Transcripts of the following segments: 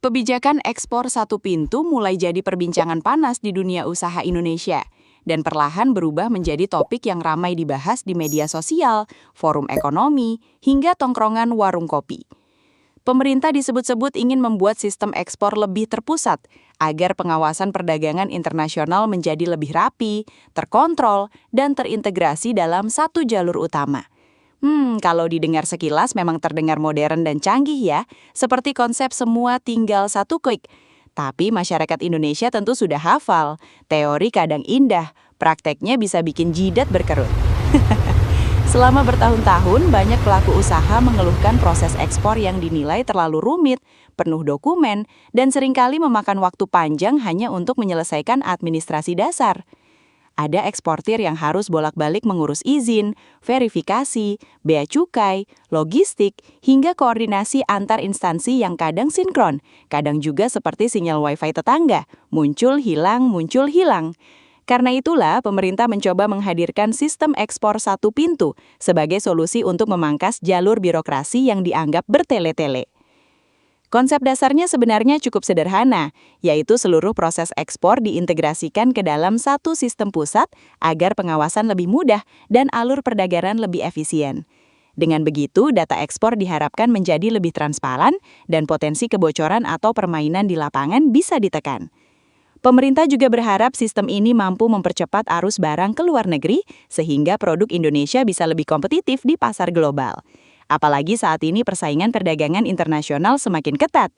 Kebijakan ekspor satu pintu mulai jadi perbincangan panas di dunia usaha Indonesia dan perlahan berubah menjadi topik yang ramai dibahas di media sosial, forum ekonomi, hingga tongkrongan warung kopi. Pemerintah disebut-sebut ingin membuat sistem ekspor lebih terpusat agar pengawasan perdagangan internasional menjadi lebih rapi, terkontrol, dan terintegrasi dalam satu jalur utama. Kalau didengar sekilas memang terdengar modern dan canggih ya, seperti konsep semua tinggal satu klik. Tapi masyarakat Indonesia tentu sudah hafal, teori kadang indah, prakteknya bisa bikin jidat berkerut. Selama bertahun-tahun, banyak pelaku usaha mengeluhkan proses ekspor yang dinilai terlalu rumit, penuh dokumen, dan seringkali memakan waktu panjang hanya untuk menyelesaikan administrasi dasar. Ada eksportir yang harus bolak-balik mengurus izin, verifikasi, bea cukai, logistik, hingga koordinasi antar instansi yang kadang sinkron, kadang juga seperti sinyal wifi tetangga, muncul hilang. Karena itulah, pemerintah mencoba menghadirkan sistem ekspor satu pintu sebagai solusi untuk memangkas jalur birokrasi yang dianggap bertele-tele. Konsep dasarnya sebenarnya cukup sederhana, yaitu seluruh proses ekspor diintegrasikan ke dalam satu sistem pusat agar pengawasan lebih mudah dan alur perdagangan lebih efisien. Dengan begitu, data ekspor diharapkan menjadi lebih transparan dan potensi kebocoran atau permainan di lapangan bisa ditekan. Pemerintah juga berharap sistem ini mampu mempercepat arus barang ke luar negeri sehingga produk Indonesia bisa lebih kompetitif di pasar global. Apalagi saat ini persaingan perdagangan internasional semakin ketat.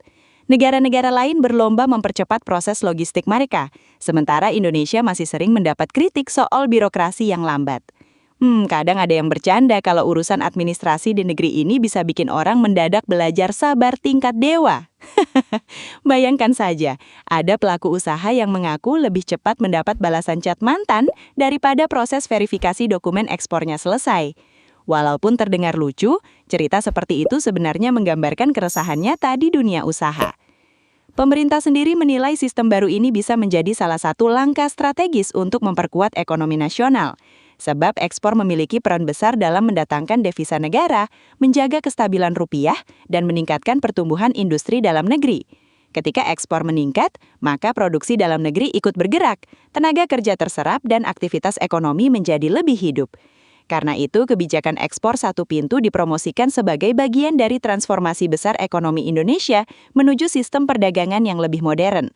Negara-negara lain berlomba mempercepat proses logistik mereka, sementara Indonesia masih sering mendapat kritik soal birokrasi yang lambat. Kadang ada yang bercanda kalau urusan administrasi di negeri ini bisa bikin orang mendadak belajar sabar tingkat dewa. Bayangkan saja, ada pelaku usaha yang mengaku lebih cepat mendapat balasan chat mantan daripada proses verifikasi dokumen ekspornya selesai. Walaupun terdengar lucu, cerita seperti itu sebenarnya menggambarkan keresahan nyata di dunia usaha. Pemerintah sendiri menilai sistem baru ini bisa menjadi salah satu langkah strategis untuk memperkuat ekonomi nasional. Sebab ekspor memiliki peran besar dalam mendatangkan devisa negara, menjaga kestabilan rupiah, dan meningkatkan pertumbuhan industri dalam negeri. Ketika ekspor meningkat, maka produksi dalam negeri ikut bergerak, tenaga kerja terserap, dan aktivitas ekonomi menjadi lebih hidup. Karena itu, kebijakan ekspor satu pintu dipromosikan sebagai bagian dari transformasi besar ekonomi Indonesia menuju sistem perdagangan yang lebih modern.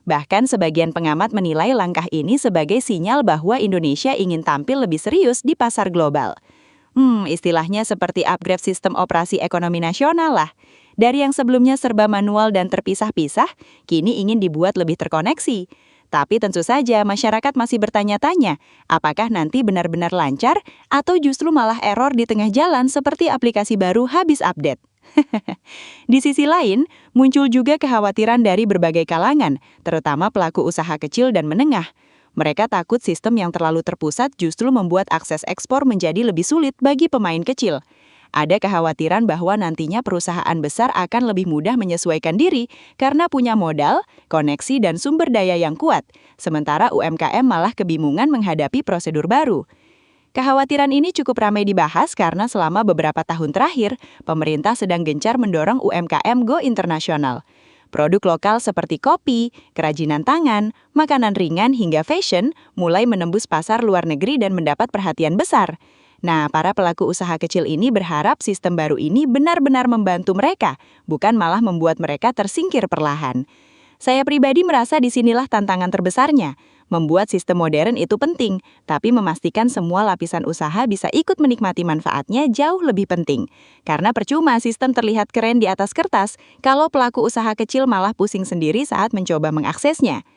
Bahkan sebagian pengamat menilai langkah ini sebagai sinyal bahwa Indonesia ingin tampil lebih serius di pasar global. Istilahnya seperti upgrade sistem operasi ekonomi nasional lah. Dari yang sebelumnya serba manual dan terpisah-pisah, kini ingin dibuat lebih terkoneksi. Tapi tentu saja masyarakat masih bertanya-tanya, apakah nanti benar-benar lancar atau justru malah error di tengah jalan seperti aplikasi baru habis update. Di sisi lain, muncul juga kekhawatiran dari berbagai kalangan, terutama pelaku usaha kecil dan menengah. Mereka takut sistem yang terlalu terpusat justru membuat akses ekspor menjadi lebih sulit bagi pemain kecil. Ada kekhawatiran bahwa nantinya perusahaan besar akan lebih mudah menyesuaikan diri karena punya modal, koneksi, dan sumber daya yang kuat, sementara UMKM malah kebingungan menghadapi prosedur baru. Kekhawatiran ini cukup ramai dibahas karena selama beberapa tahun terakhir, pemerintah sedang gencar mendorong UMKM go internasional. Produk lokal seperti kopi, kerajinan tangan, makanan ringan hingga fashion mulai menembus pasar luar negeri dan mendapat perhatian besar. Nah, para pelaku usaha kecil ini berharap sistem baru ini benar-benar membantu mereka, bukan malah membuat mereka tersingkir perlahan. Saya pribadi merasa disinilah tantangan terbesarnya. Membuat sistem modern itu penting, tapi memastikan semua lapisan usaha bisa ikut menikmati manfaatnya jauh lebih penting. Karena percuma sistem terlihat keren di atas kertas, kalau pelaku usaha kecil malah pusing sendiri saat mencoba mengaksesnya.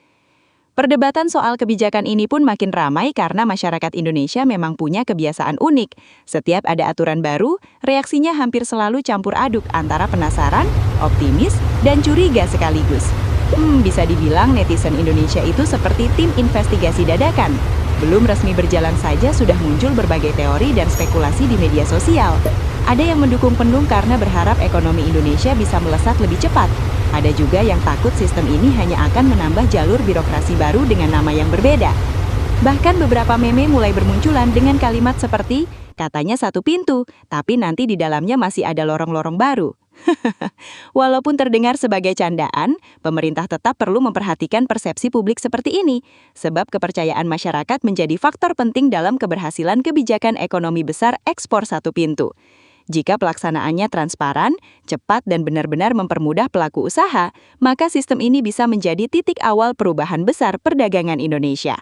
Perdebatan soal kebijakan ini pun makin ramai karena masyarakat Indonesia memang punya kebiasaan unik. Setiap ada aturan baru, reaksinya hampir selalu campur aduk antara penasaran, optimis, dan curiga sekaligus. Bisa dibilang netizen Indonesia itu seperti tim investigasi dadakan. Belum resmi berjalan saja sudah muncul berbagai teori dan spekulasi di media sosial. Ada yang mendukung penuh karena berharap ekonomi Indonesia bisa melesat lebih cepat. Ada juga yang takut sistem ini hanya akan menambah jalur birokrasi baru dengan nama yang berbeda. Bahkan beberapa meme mulai bermunculan dengan kalimat seperti, katanya satu pintu, tapi nanti di dalamnya masih ada lorong-lorong baru. Walaupun terdengar sebagai candaan, pemerintah tetap perlu memperhatikan persepsi publik seperti ini, sebab kepercayaan masyarakat menjadi faktor penting dalam keberhasilan kebijakan ekonomi besar ekspor satu pintu. Jika pelaksanaannya transparan, cepat, dan benar-benar mempermudah pelaku usaha, maka sistem ini bisa menjadi titik awal perubahan besar perdagangan Indonesia.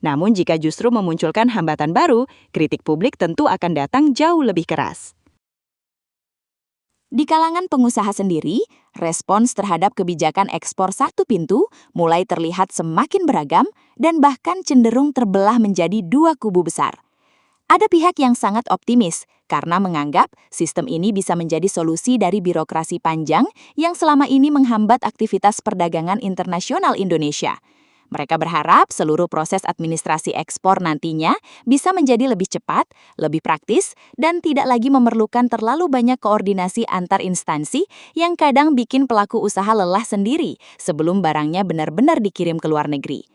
Namun jika justru memunculkan hambatan baru, kritik publik tentu akan datang jauh lebih keras. Di kalangan pengusaha sendiri, respons terhadap kebijakan ekspor satu pintu mulai terlihat semakin beragam dan bahkan cenderung terbelah menjadi dua kubu besar. Ada pihak yang sangat optimis karena menganggap sistem ini bisa menjadi solusi dari birokrasi panjang yang selama ini menghambat aktivitas perdagangan internasional Indonesia. Mereka berharap seluruh proses administrasi ekspor nantinya bisa menjadi lebih cepat, lebih praktis, dan tidak lagi memerlukan terlalu banyak koordinasi antar instansi yang kadang bikin pelaku usaha lelah sendiri sebelum barangnya benar-benar dikirim ke luar negeri.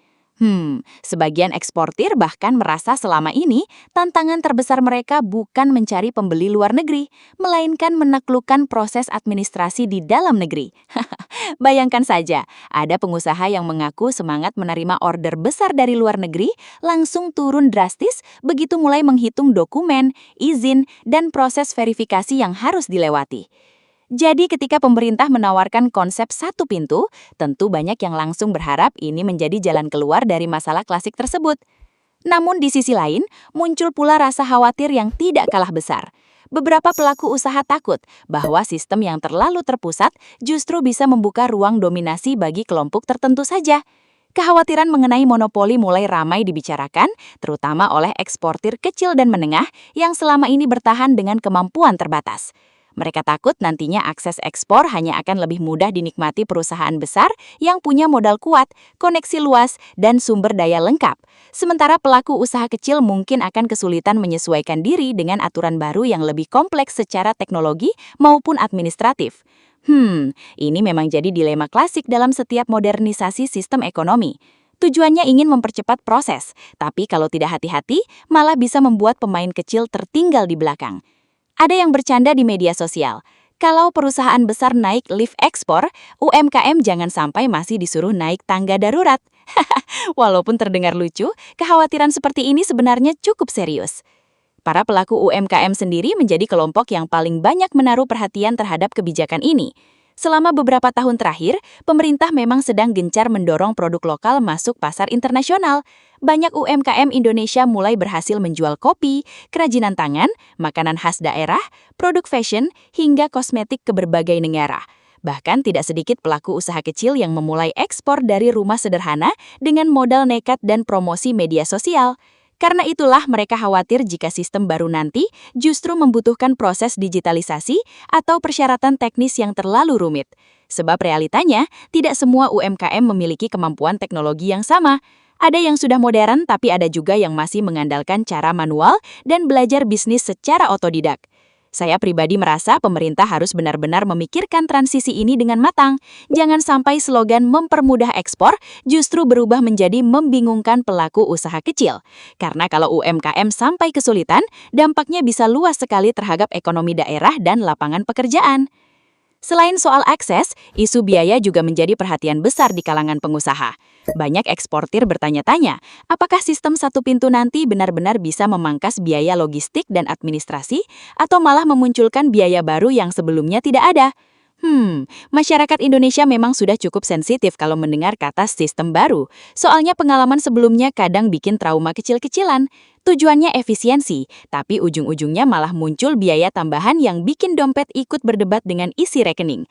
Sebagian eksportir bahkan merasa selama ini tantangan terbesar mereka bukan mencari pembeli luar negeri, melainkan menaklukkan proses administrasi di dalam negeri. Bayangkan saja, ada pengusaha yang mengaku semangat menerima order besar dari luar negeri, langsung turun drastis begitu mulai menghitung dokumen, izin, dan proses verifikasi yang harus dilewati. Jadi ketika pemerintah menawarkan konsep satu pintu, tentu banyak yang langsung berharap ini menjadi jalan keluar dari masalah klasik tersebut. Namun di sisi lain, muncul pula rasa khawatir yang tidak kalah besar. Beberapa pelaku usaha takut bahwa sistem yang terlalu terpusat justru bisa membuka ruang dominasi bagi kelompok tertentu saja. Kekhawatiran mengenai monopoli mulai ramai dibicarakan, terutama oleh eksportir kecil dan menengah yang selama ini bertahan dengan kemampuan terbatas. Mereka takut nantinya akses ekspor hanya akan lebih mudah dinikmati perusahaan besar yang punya modal kuat, koneksi luas, dan sumber daya lengkap. Sementara pelaku usaha kecil mungkin akan kesulitan menyesuaikan diri dengan aturan baru yang lebih kompleks secara teknologi maupun administratif. Ini memang jadi dilema klasik dalam setiap modernisasi sistem ekonomi. Tujuannya ingin mempercepat proses, tapi kalau tidak hati-hati, malah bisa membuat pemain kecil tertinggal di belakang. Ada yang bercanda di media sosial, kalau perusahaan besar naik lift ekspor, UMKM jangan sampai masih disuruh naik tangga darurat. Walaupun terdengar lucu, kekhawatiran seperti ini sebenarnya cukup serius. Para pelaku UMKM sendiri menjadi kelompok yang paling banyak menaruh perhatian terhadap kebijakan ini. Selama beberapa tahun terakhir, pemerintah memang sedang gencar mendorong produk lokal masuk pasar internasional. Banyak UMKM Indonesia mulai berhasil menjual kopi, kerajinan tangan, makanan khas daerah, produk fashion, hingga kosmetik ke berbagai negara. Bahkan tidak sedikit pelaku usaha kecil yang memulai ekspor dari rumah sederhana dengan modal nekat dan promosi media sosial. Karena itulah mereka khawatir jika sistem baru nanti justru membutuhkan proses digitalisasi atau persyaratan teknis yang terlalu rumit. Sebab realitanya, tidak semua UMKM memiliki kemampuan teknologi yang sama. Ada yang sudah modern, tapi ada juga yang masih mengandalkan cara manual dan belajar bisnis secara otodidak. Saya pribadi merasa pemerintah harus benar-benar memikirkan transisi ini dengan matang. Jangan sampai slogan mempermudah ekspor justru berubah menjadi membingungkan pelaku usaha kecil. Karena kalau UMKM sampai kesulitan, dampaknya bisa luas sekali terhadap ekonomi daerah dan lapangan pekerjaan. Selain soal akses, isu biaya juga menjadi perhatian besar di kalangan pengusaha. Banyak eksportir bertanya-tanya, apakah sistem satu pintu nanti benar-benar bisa memangkas biaya logistik dan administrasi, atau malah memunculkan biaya baru yang sebelumnya tidak ada? Masyarakat Indonesia memang sudah cukup sensitif kalau mendengar kata sistem baru. Soalnya pengalaman sebelumnya kadang bikin trauma kecil-kecilan. Tujuannya efisiensi, tapi ujung-ujungnya malah muncul biaya tambahan yang bikin dompet ikut berdebat dengan isi rekening.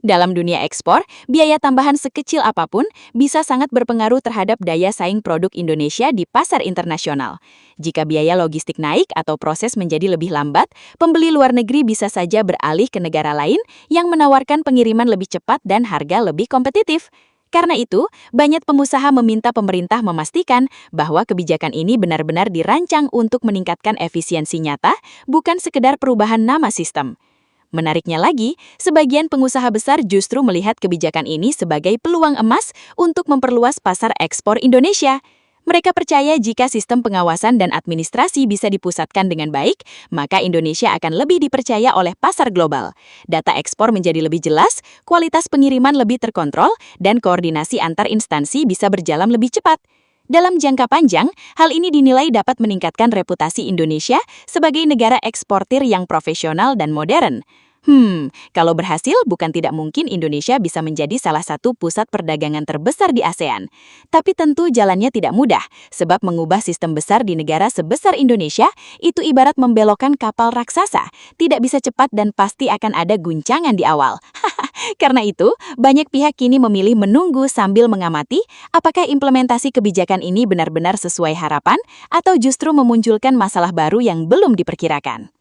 Dalam dunia ekspor, biaya tambahan sekecil apapun bisa sangat berpengaruh terhadap daya saing produk Indonesia di pasar internasional. Jika biaya logistik naik atau proses menjadi lebih lambat, pembeli luar negeri bisa saja beralih ke negara lain yang menawarkan pengiriman lebih cepat dan harga lebih kompetitif. Karena itu, banyak pengusaha meminta pemerintah memastikan bahwa kebijakan ini benar-benar dirancang untuk meningkatkan efisiensi nyata, bukan sekedar perubahan nama sistem. Menariknya lagi, sebagian pengusaha besar justru melihat kebijakan ini sebagai peluang emas untuk memperluas pasar ekspor Indonesia. Mereka percaya jika sistem pengawasan dan administrasi bisa dipusatkan dengan baik, maka Indonesia akan lebih dipercaya oleh pasar global. Data ekspor menjadi lebih jelas, kualitas pengiriman lebih terkontrol, dan koordinasi antar instansi bisa berjalan lebih cepat. Dalam jangka panjang, hal ini dinilai dapat meningkatkan reputasi Indonesia sebagai negara eksportir yang profesional dan modern. Kalau berhasil, bukan tidak mungkin Indonesia bisa menjadi salah satu pusat perdagangan terbesar di ASEAN. Tapi tentu jalannya tidak mudah, sebab mengubah sistem besar di negara sebesar Indonesia itu ibarat membelokkan kapal raksasa, tidak bisa cepat dan pasti akan ada guncangan di awal. Karena itu, banyak pihak kini memilih menunggu sambil mengamati apakah implementasi kebijakan ini benar-benar sesuai harapan atau justru memunculkan masalah baru yang belum diperkirakan.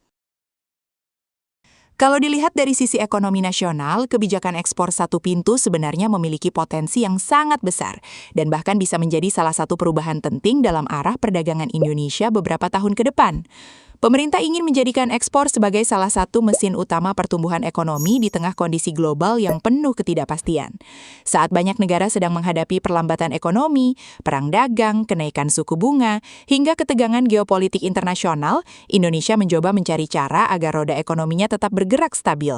Kalau dilihat dari sisi ekonomi nasional, kebijakan ekspor satu pintu sebenarnya memiliki potensi yang sangat besar dan bahkan bisa menjadi salah satu perubahan penting dalam arah perdagangan Indonesia beberapa tahun ke depan. Pemerintah ingin menjadikan ekspor sebagai salah satu mesin utama pertumbuhan ekonomi di tengah kondisi global yang penuh ketidakpastian. Saat banyak negara sedang menghadapi perlambatan ekonomi, perang dagang, kenaikan suku bunga, hingga ketegangan geopolitik internasional, Indonesia mencoba mencari cara agar roda ekonominya tetap bergerak stabil.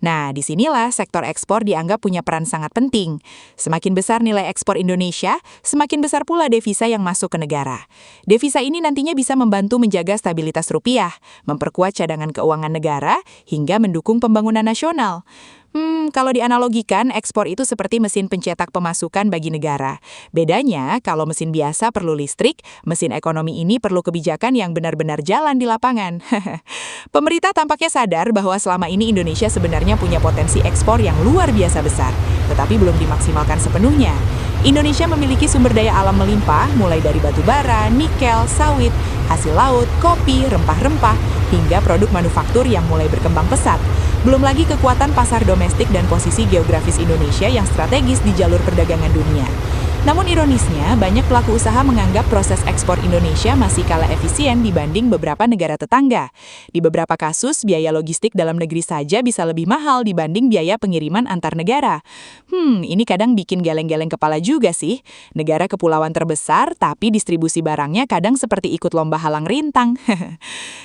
Nah, disinilah sektor ekspor dianggap punya peran sangat penting. Semakin besar nilai ekspor Indonesia, semakin besar pula devisa yang masuk ke negara. Devisa ini nantinya bisa membantu menjaga stabilitas rupiah, memperkuat cadangan keuangan negara, hingga mendukung pembangunan nasional. Kalau dianalogikan, ekspor itu seperti mesin pencetak pemasukan bagi negara. Bedanya, kalau mesin biasa perlu listrik, mesin ekonomi ini perlu kebijakan yang benar-benar jalan di lapangan. Pemerintah tampaknya sadar bahwa selama ini Indonesia sebenarnya punya potensi ekspor yang luar biasa besar, tetapi belum dimaksimalkan sepenuhnya. Indonesia memiliki sumber daya alam melimpah, mulai dari batu bara, nikel, sawit, hasil laut, kopi, rempah-rempah, hingga produk manufaktur yang mulai berkembang pesat. Belum lagi kekuatan pasar domestik dan posisi geografis Indonesia yang strategis di jalur perdagangan dunia. Namun ironisnya, banyak pelaku usaha menganggap proses ekspor Indonesia masih kalah efisien dibanding beberapa negara tetangga. Di beberapa kasus, biaya logistik dalam negeri saja bisa lebih mahal dibanding biaya pengiriman antar negara. Ini kadang bikin geleng-geleng kepala juga sih. Negara kepulauan terbesar, tapi distribusi barangnya kadang seperti ikut lomba halang rintang.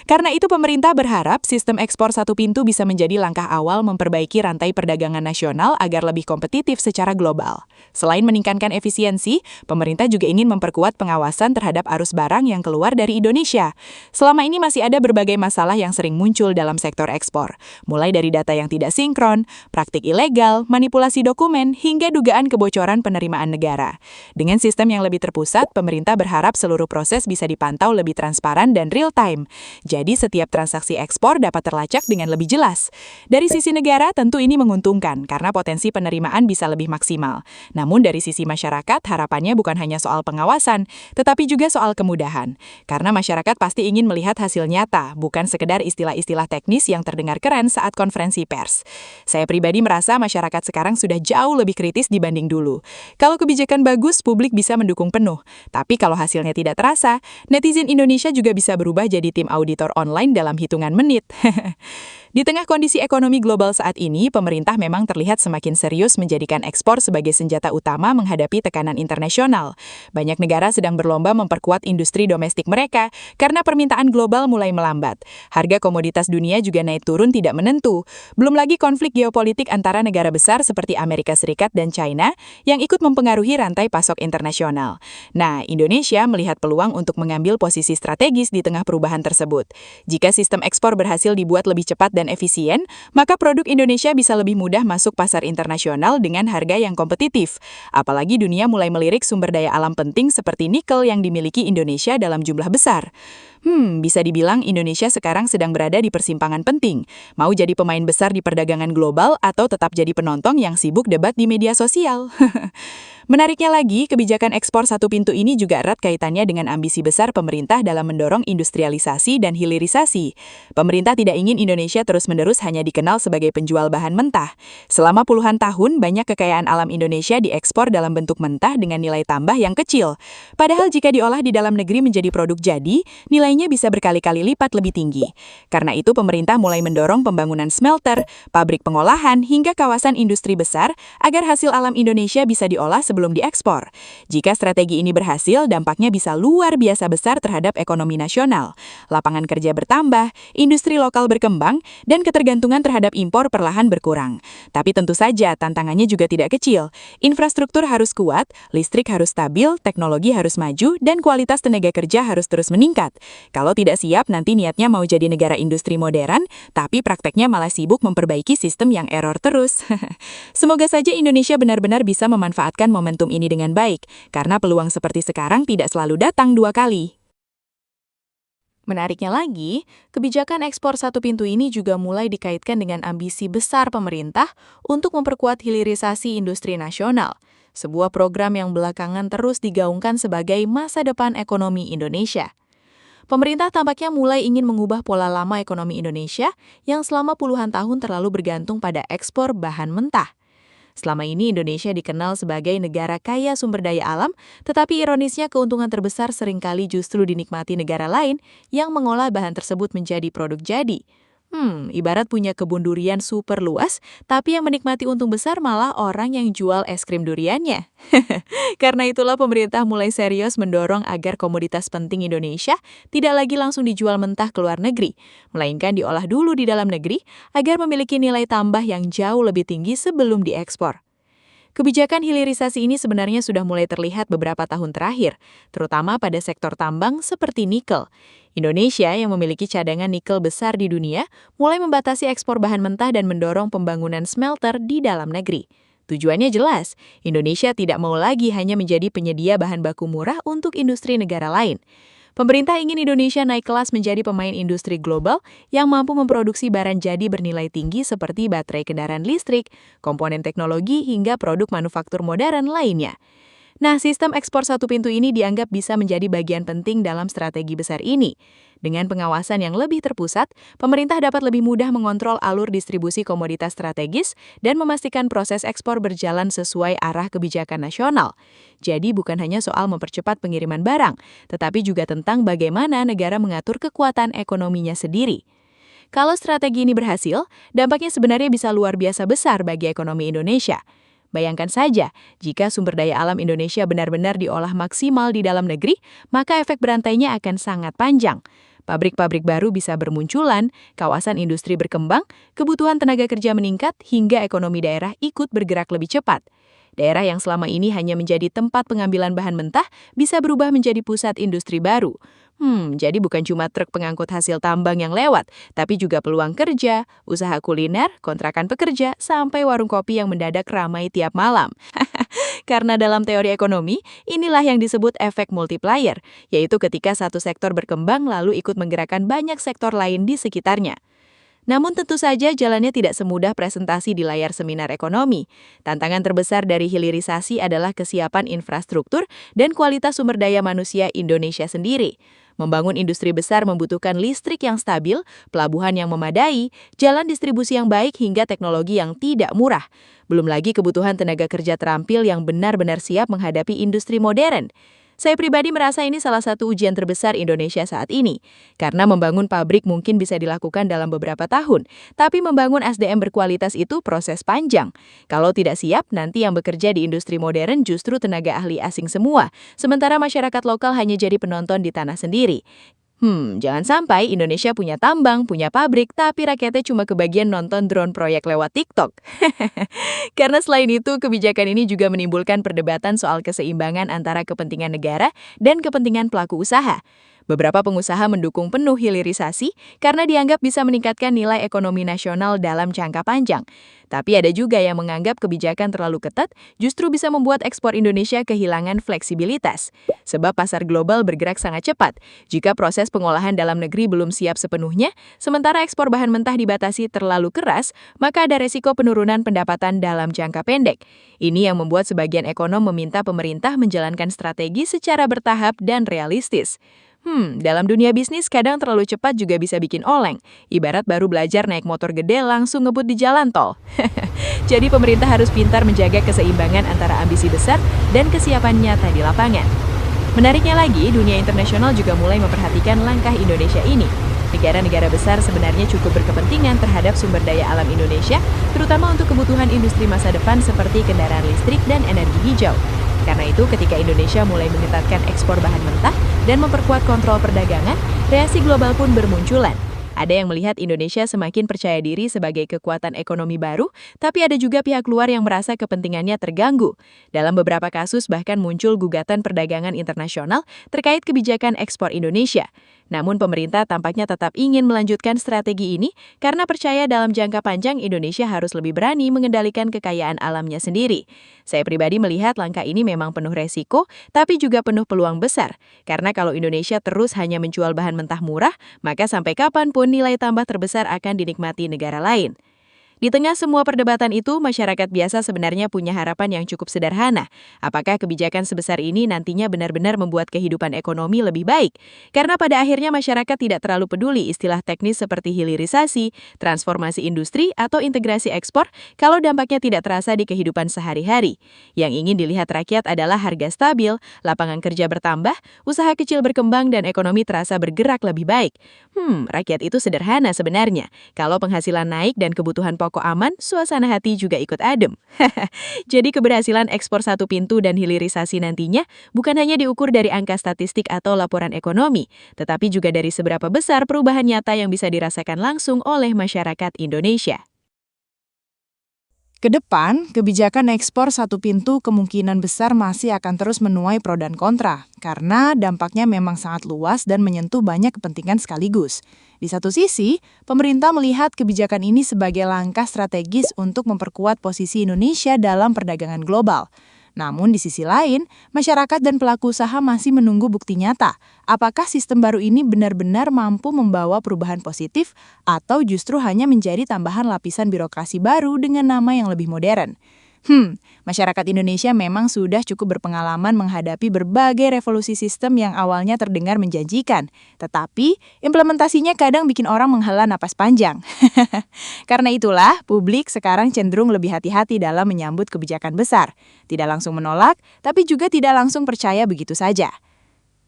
Karena itu pemerintah berharap sistem ekspor satu pintu bisa menjadi langkah awal memperbaiki rantai perdagangan nasional agar lebih kompetitif secara global. Selain meningkatkan efisiensi, pemerintah juga ingin memperkuat pengawasan terhadap arus barang yang keluar dari Indonesia. Selama ini masih ada berbagai masalah yang sering muncul dalam sektor ekspor, mulai dari data yang tidak sinkron, praktik ilegal, manipulasi dokumen, hingga dugaan kebocoran penerimaan negara. Dengan sistem yang lebih terpusat, pemerintah berharap seluruh proses bisa dipantau lebih transparan dan real-time. Jadi setiap transaksi ekspor dapat terlacak dengan lebih jelas. Dari sisi negara, tentu ini menguntungkan karena potensi penerimaan bisa lebih maksimal. Namun dari sisi masyarakat, harapannya bukan hanya soal pengawasan, tetapi juga soal kemudahan. Karena masyarakat pasti ingin melihat hasil nyata, bukan sekedar istilah-istilah teknis yang terdengar keren saat konferensi pers. Saya pribadi merasa masyarakat sekarang sudah jauh lebih kritis dibanding dulu. Kalau kebijakan bagus, publik bisa mendukung penuh. Tapi kalau hasilnya tidak terasa, netizen Indonesia juga bisa berubah jadi tim auditor online dalam hitungan menit. Di tengah kondisi ekonomi global saat ini, pemerintah memang terlihat semakin serius menjadikan ekspor sebagai senjata utama menghadapi tekanan internasional. Banyak negara sedang berlomba memperkuat industri domestik mereka karena permintaan global mulai melambat. Harga komoditas dunia juga naik turun tidak menentu. Belum lagi konflik geopolitik antara negara besar seperti Amerika Serikat dan China yang ikut mempengaruhi rantai pasok internasional. Nah, Indonesia melihat peluang untuk mengambil posisi strategis di tengah perubahan tersebut. Jika sistem ekspor berhasil dibuat lebih cepat dan efisien, maka produk Indonesia bisa lebih mudah masuk pasar internasional dengan harga yang kompetitif. Apalagi dunia mulai melirik sumber daya alam penting seperti nikel yang dimiliki Indonesia dalam jumlah besar. Bisa dibilang Indonesia sekarang sedang berada di persimpangan penting. Mau jadi pemain besar di perdagangan global atau tetap jadi penonton yang sibuk debat di media sosial. Menariknya lagi, kebijakan ekspor satu pintu ini juga erat kaitannya dengan ambisi besar pemerintah dalam mendorong industrialisasi dan hilirisasi. Pemerintah tidak ingin Indonesia terus-menerus hanya dikenal sebagai penjual bahan mentah. Selama puluhan tahun, banyak kekayaan alam Indonesia diekspor dalam bentuk mentah dengan nilai tambah yang kecil. Padahal jika diolah di dalam negeri menjadi produk jadi, nilainya bisa berkali-kali lipat lebih tinggi. Karena itu, pemerintah mulai mendorong pembangunan smelter, pabrik pengolahan, hingga kawasan industri besar agar hasil alam Indonesia bisa diolah sebagai sebelum diekspor. Jika strategi ini berhasil, dampaknya bisa luar biasa besar terhadap ekonomi nasional. Lapangan kerja bertambah, industri lokal berkembang, dan ketergantungan terhadap impor perlahan berkurang. Tapi tentu saja tantangannya juga tidak kecil. Infrastruktur harus kuat, listrik harus stabil, teknologi harus maju, dan kualitas tenaga kerja harus terus meningkat. Kalau tidak siap, nanti niatnya mau jadi negara industri modern, tapi prakteknya malah sibuk memperbaiki sistem yang error terus. Semoga saja Indonesia benar-benar bisa memanfaatkan momentum ini dengan baik, karena peluang seperti sekarang tidak selalu datang dua kali. Menariknya lagi, kebijakan ekspor satu pintu ini juga mulai dikaitkan dengan ambisi besar pemerintah untuk memperkuat hilirisasi industri nasional, sebuah program yang belakangan terus digaungkan sebagai masa depan ekonomi Indonesia. Pemerintah tampaknya mulai ingin mengubah pola lama ekonomi Indonesia yang selama puluhan tahun terlalu bergantung pada ekspor bahan mentah. Selama ini Indonesia dikenal sebagai negara kaya sumber daya alam, tetapi ironisnya keuntungan terbesar seringkali justru dinikmati negara lain yang mengolah bahan tersebut menjadi produk jadi. Ibarat punya kebun durian super luas, tapi yang menikmati untung besar malah orang yang jual es krim duriannya. Karena itulah pemerintah mulai serius mendorong agar komoditas penting Indonesia tidak lagi langsung dijual mentah ke luar negeri, melainkan diolah dulu di dalam negeri agar memiliki nilai tambah yang jauh lebih tinggi sebelum diekspor. Kebijakan hilirisasi ini sebenarnya sudah mulai terlihat beberapa tahun terakhir, terutama pada sektor tambang seperti nikel. Indonesia yang memiliki cadangan nikel besar di dunia mulai membatasi ekspor bahan mentah dan mendorong pembangunan smelter di dalam negeri. Tujuannya jelas, Indonesia tidak mau lagi hanya menjadi penyedia bahan baku murah untuk industri negara lain. Pemerintah ingin Indonesia naik kelas menjadi pemain industri global yang mampu memproduksi barang jadi bernilai tinggi seperti baterai kendaraan listrik, komponen teknologi, hingga produk manufaktur modern lainnya. Nah, sistem ekspor satu pintu ini dianggap bisa menjadi bagian penting dalam strategi besar ini. Dengan pengawasan yang lebih terpusat, pemerintah dapat lebih mudah mengontrol alur distribusi komoditas strategis dan memastikan proses ekspor berjalan sesuai arah kebijakan nasional. Jadi bukan hanya soal mempercepat pengiriman barang, tetapi juga tentang bagaimana negara mengatur kekuatan ekonominya sendiri. Kalau strategi ini berhasil, dampaknya sebenarnya bisa luar biasa besar bagi ekonomi Indonesia. Bayangkan saja, jika sumber daya alam Indonesia benar-benar diolah maksimal di dalam negeri, maka efek berantainya akan sangat panjang. Pabrik-pabrik baru bisa bermunculan, kawasan industri berkembang, kebutuhan tenaga kerja meningkat, hingga ekonomi daerah ikut bergerak lebih cepat. Daerah yang selama ini hanya menjadi tempat pengambilan bahan mentah bisa berubah menjadi pusat industri baru. Jadi bukan cuma truk pengangkut hasil tambang yang lewat, tapi juga peluang kerja, usaha kuliner, kontrakan pekerja, sampai warung kopi yang mendadak ramai tiap malam. Karena dalam teori ekonomi, inilah yang disebut efek multiplier, yaitu ketika satu sektor berkembang lalu ikut menggerakkan banyak sektor lain di sekitarnya. Namun tentu saja jalannya tidak semudah presentasi di layar seminar ekonomi. Tantangan terbesar dari hilirisasi adalah kesiapan infrastruktur dan kualitas sumber daya manusia Indonesia sendiri. Membangun industri besar membutuhkan listrik yang stabil, pelabuhan yang memadai, jalan distribusi yang baik hingga teknologi yang tidak murah. Belum lagi kebutuhan tenaga kerja terampil yang benar-benar siap menghadapi industri modern. Saya pribadi merasa ini salah satu ujian terbesar Indonesia saat ini. Karena membangun pabrik mungkin bisa dilakukan dalam beberapa tahun, tapi membangun SDM berkualitas itu proses panjang. Kalau tidak siap, nanti yang bekerja di industri modern justru tenaga ahli asing semua, sementara masyarakat lokal hanya jadi penonton di tanah sendiri. Jangan sampai Indonesia punya tambang, punya pabrik, tapi rakyatnya cuma kebagian nonton drone proyek lewat TikTok. Karena selain itu, kebijakan ini juga menimbulkan perdebatan soal keseimbangan antara kepentingan negara dan kepentingan pelaku usaha. Beberapa pengusaha mendukung penuh hilirisasi karena dianggap bisa meningkatkan nilai ekonomi nasional dalam jangka panjang. Tapi ada juga yang menganggap kebijakan terlalu ketat justru bisa membuat ekspor Indonesia kehilangan fleksibilitas. Sebab pasar global bergerak sangat cepat. Jika proses pengolahan dalam negeri belum siap sepenuhnya, sementara ekspor bahan mentah dibatasi terlalu keras, maka ada resiko penurunan pendapatan dalam jangka pendek. Ini yang membuat sebagian ekonom meminta pemerintah menjalankan strategi secara bertahap dan realistis. Dalam dunia bisnis kadang terlalu cepat juga bisa bikin oleng. Ibarat baru belajar naik motor gede langsung ngebut di jalan tol. Jadi pemerintah harus pintar menjaga keseimbangan antara ambisi besar dan kesiapan nyata di lapangan. Menariknya lagi, dunia internasional juga mulai memperhatikan langkah Indonesia ini. Negara-negara besar sebenarnya cukup berkepentingan terhadap sumber daya alam Indonesia, terutama untuk kebutuhan industri masa depan seperti kendaraan listrik dan energi hijau. Karena itu, ketika Indonesia mulai mengetatkan ekspor bahan mentah dan memperkuat kontrol perdagangan, reaksi global pun bermunculan. Ada yang melihat Indonesia semakin percaya diri sebagai kekuatan ekonomi baru, tapi ada juga pihak luar yang merasa kepentingannya terganggu. Dalam beberapa kasus bahkan muncul gugatan perdagangan internasional terkait kebijakan ekspor Indonesia. Namun pemerintah tampaknya tetap ingin melanjutkan strategi ini karena percaya dalam jangka panjang Indonesia harus lebih berani mengendalikan kekayaan alamnya sendiri. Saya pribadi melihat langkah ini memang penuh resiko, tapi juga penuh peluang besar. Karena kalau Indonesia terus hanya menjual bahan mentah murah, maka sampai kapanpun nilai tambah terbesar akan dinikmati negara lain. Di tengah semua perdebatan itu, masyarakat biasa sebenarnya punya harapan yang cukup sederhana. Apakah kebijakan sebesar ini nantinya benar-benar membuat kehidupan ekonomi lebih baik? Karena pada akhirnya masyarakat tidak terlalu peduli istilah teknis seperti hilirisasi, transformasi industri, atau integrasi ekspor kalau dampaknya tidak terasa di kehidupan sehari-hari. Yang ingin dilihat rakyat adalah harga stabil, lapangan kerja bertambah, usaha kecil berkembang, dan ekonomi terasa bergerak lebih baik. Rakyat itu sederhana sebenarnya. Kalau penghasilan naik dan kebutuhan pokok aman, suasana hati juga ikut adem. Jadi keberhasilan ekspor satu pintu dan hilirisasi nantinya bukan hanya diukur dari angka statistik atau laporan ekonomi, tetapi juga dari seberapa besar perubahan nyata yang bisa dirasakan langsung oleh masyarakat Indonesia. Ke depan, kebijakan ekspor satu pintu kemungkinan besar masih akan terus menuai pro dan kontra, karena dampaknya memang sangat luas dan menyentuh banyak kepentingan sekaligus. Di satu sisi, pemerintah melihat kebijakan ini sebagai langkah strategis untuk memperkuat posisi Indonesia dalam perdagangan global. Namun di sisi lain, masyarakat dan pelaku usaha masih menunggu bukti nyata. Apakah sistem baru ini benar-benar mampu membawa perubahan positif atau justru hanya menjadi tambahan lapisan birokrasi baru dengan nama yang lebih modern? Masyarakat Indonesia memang sudah cukup berpengalaman menghadapi berbagai revolusi sistem yang awalnya terdengar menjanjikan, tetapi implementasinya kadang bikin orang menghela napas panjang. Karena itulah, publik sekarang cenderung lebih hati-hati dalam menyambut kebijakan besar. Tidak langsung menolak, tapi juga tidak langsung percaya begitu saja.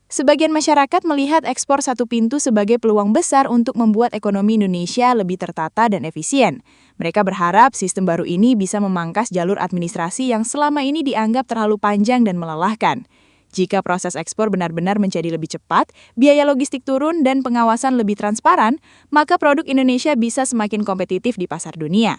Sebagian masyarakat melihat ekspor satu pintu sebagai peluang besar untuk membuat ekonomi Indonesia lebih tertata dan efisien. Mereka berharap sistem baru ini bisa memangkas jalur administrasi yang selama ini dianggap terlalu panjang dan melelahkan. Jika proses ekspor benar-benar menjadi lebih cepat, biaya logistik turun dan pengawasan lebih transparan, maka produk Indonesia bisa semakin kompetitif di pasar dunia.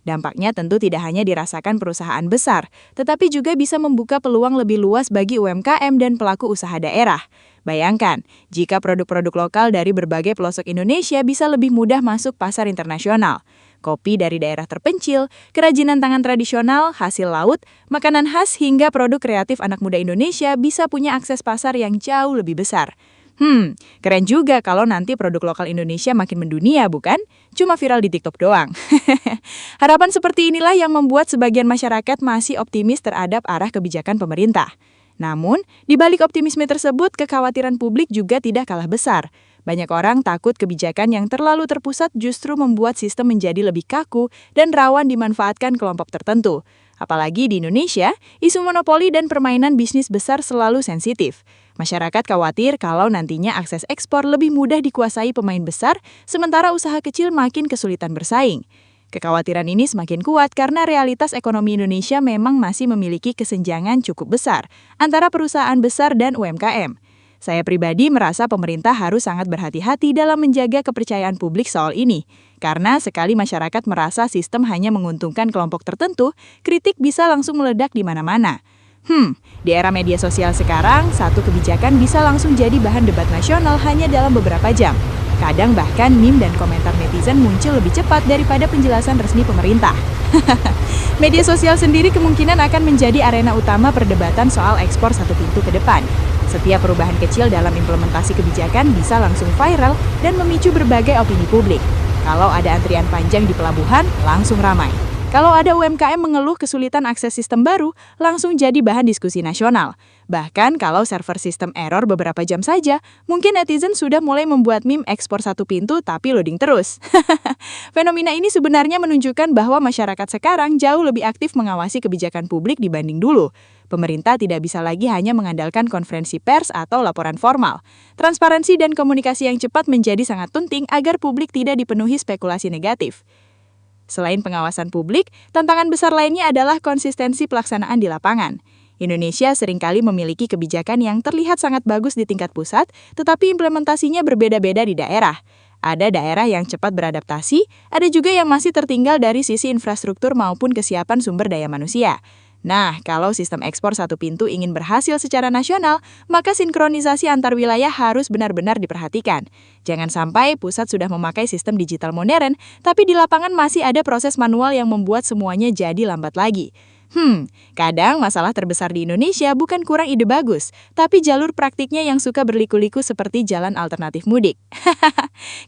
Dampaknya tentu tidak hanya dirasakan perusahaan besar, tetapi juga bisa membuka peluang lebih luas bagi UMKM dan pelaku usaha daerah. Bayangkan, jika produk-produk lokal dari berbagai pelosok Indonesia bisa lebih mudah masuk pasar internasional. Kopi dari daerah terpencil, kerajinan tangan tradisional, hasil laut, makanan khas hingga produk kreatif anak muda Indonesia bisa punya akses pasar yang jauh lebih besar. Keren juga kalau nanti produk lokal Indonesia makin mendunia, bukan? Cuma viral di TikTok doang. Harapan seperti inilah yang membuat sebagian masyarakat masih optimis terhadap arah kebijakan pemerintah. Namun, di balik optimisme tersebut, kekhawatiran publik juga tidak kalah besar. Banyak orang takut kebijakan yang terlalu terpusat justru membuat sistem menjadi lebih kaku dan rawan dimanfaatkan kelompok tertentu. Apalagi di Indonesia, isu monopoli dan permainan bisnis besar selalu sensitif. Masyarakat khawatir kalau nantinya akses ekspor lebih mudah dikuasai pemain besar, sementara usaha kecil makin kesulitan bersaing. Kekhawatiran ini semakin kuat karena realitas ekonomi Indonesia memang masih memiliki kesenjangan cukup besar antara perusahaan besar dan UMKM. Saya pribadi merasa pemerintah harus sangat berhati-hati dalam menjaga kepercayaan publik soal ini. Karena sekali masyarakat merasa sistem hanya menguntungkan kelompok tertentu, kritik bisa langsung meledak di mana-mana. Di era media sosial sekarang, satu kebijakan bisa langsung jadi bahan debat nasional hanya dalam beberapa jam. Kadang bahkan meme dan komentar netizen muncul lebih cepat daripada penjelasan resmi pemerintah. Media sosial sendiri kemungkinan akan menjadi arena utama perdebatan soal ekspor satu pintu ke depan. Setiap perubahan kecil dalam implementasi kebijakan bisa langsung viral dan memicu berbagai opini publik. Kalau ada antrian panjang di pelabuhan, langsung ramai. Kalau ada UMKM mengeluh kesulitan akses sistem baru, langsung jadi bahan diskusi nasional. Bahkan kalau server sistem error beberapa jam saja, mungkin netizen sudah mulai membuat meme ekspor satu pintu tapi loading terus. Fenomena ini sebenarnya menunjukkan bahwa masyarakat sekarang jauh lebih aktif mengawasi kebijakan publik dibanding dulu. Pemerintah tidak bisa lagi hanya mengandalkan konferensi pers atau laporan formal. Transparansi dan komunikasi yang cepat menjadi sangat penting agar publik tidak dipenuhi spekulasi negatif. Selain pengawasan publik, tantangan besar lainnya adalah konsistensi pelaksanaan di lapangan. Indonesia seringkali memiliki kebijakan yang terlihat sangat bagus di tingkat pusat, tetapi implementasinya berbeda-beda di daerah. Ada daerah yang cepat beradaptasi, ada juga yang masih tertinggal dari sisi infrastruktur maupun kesiapan sumber daya manusia. Nah, kalau sistem ekspor satu pintu ingin berhasil secara nasional, maka sinkronisasi antar wilayah harus benar-benar diperhatikan. Jangan sampai pusat sudah memakai sistem digital modern, tapi di lapangan masih ada proses manual yang membuat semuanya jadi lambat lagi. Kadang masalah terbesar di Indonesia bukan kurang ide bagus, tapi jalur praktiknya yang suka berliku-liku seperti jalan alternatif mudik.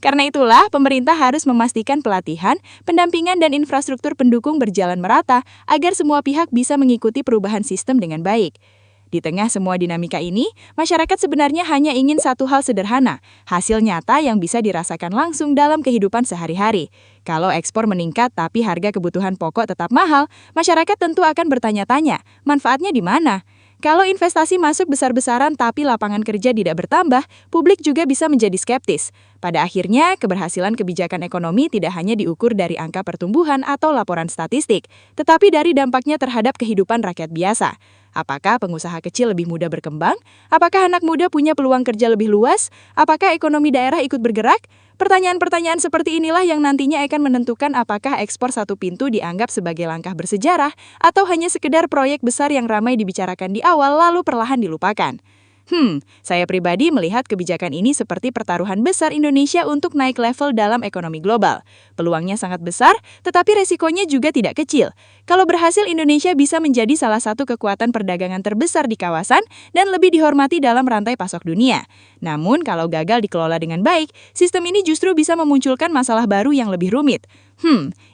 Karena itulah, pemerintah harus memastikan pelatihan, pendampingan, dan infrastruktur pendukung berjalan merata agar semua pihak bisa mengikuti perubahan sistem dengan baik. Di tengah semua dinamika ini, masyarakat sebenarnya hanya ingin satu hal sederhana, hasil nyata yang bisa dirasakan langsung dalam kehidupan sehari-hari. Kalau ekspor meningkat tapi harga kebutuhan pokok tetap mahal, masyarakat tentu akan bertanya-tanya, manfaatnya di mana? Kalau investasi masuk besar-besaran tapi lapangan kerja tidak bertambah, publik juga bisa menjadi skeptis. Pada akhirnya, keberhasilan kebijakan ekonomi tidak hanya diukur dari angka pertumbuhan atau laporan statistik, tetapi dari dampaknya terhadap kehidupan rakyat biasa. Apakah pengusaha kecil lebih mudah berkembang? Apakah anak muda punya peluang kerja lebih luas? Apakah ekonomi daerah ikut bergerak? Pertanyaan-pertanyaan seperti inilah yang nantinya akan menentukan apakah ekspor satu pintu dianggap sebagai langkah bersejarah atau hanya sekedar proyek besar yang ramai dibicarakan di awal lalu perlahan dilupakan. Saya pribadi melihat kebijakan ini seperti pertaruhan besar Indonesia untuk naik level dalam ekonomi global. Peluangnya sangat besar, tetapi resikonya juga tidak kecil. Kalau berhasil, Indonesia bisa menjadi salah satu kekuatan perdagangan terbesar di kawasan dan lebih dihormati dalam rantai pasok dunia. Namun, kalau gagal dikelola dengan baik, sistem ini justru bisa memunculkan masalah baru yang lebih rumit.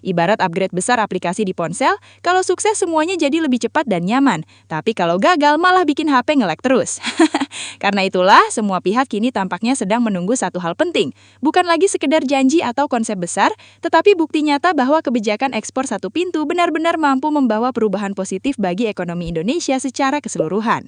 Ibarat upgrade besar aplikasi di ponsel, kalau sukses semuanya jadi lebih cepat dan nyaman. Tapi kalau gagal malah bikin HP nge-lag terus. Karena itulah, semua pihak kini tampaknya sedang menunggu satu hal penting. Bukan lagi sekedar janji atau konsep besar, tetapi bukti nyata bahwa kebijakan ekspor satu pintu benar-benar mampu membawa perubahan positif bagi ekonomi Indonesia secara keseluruhan.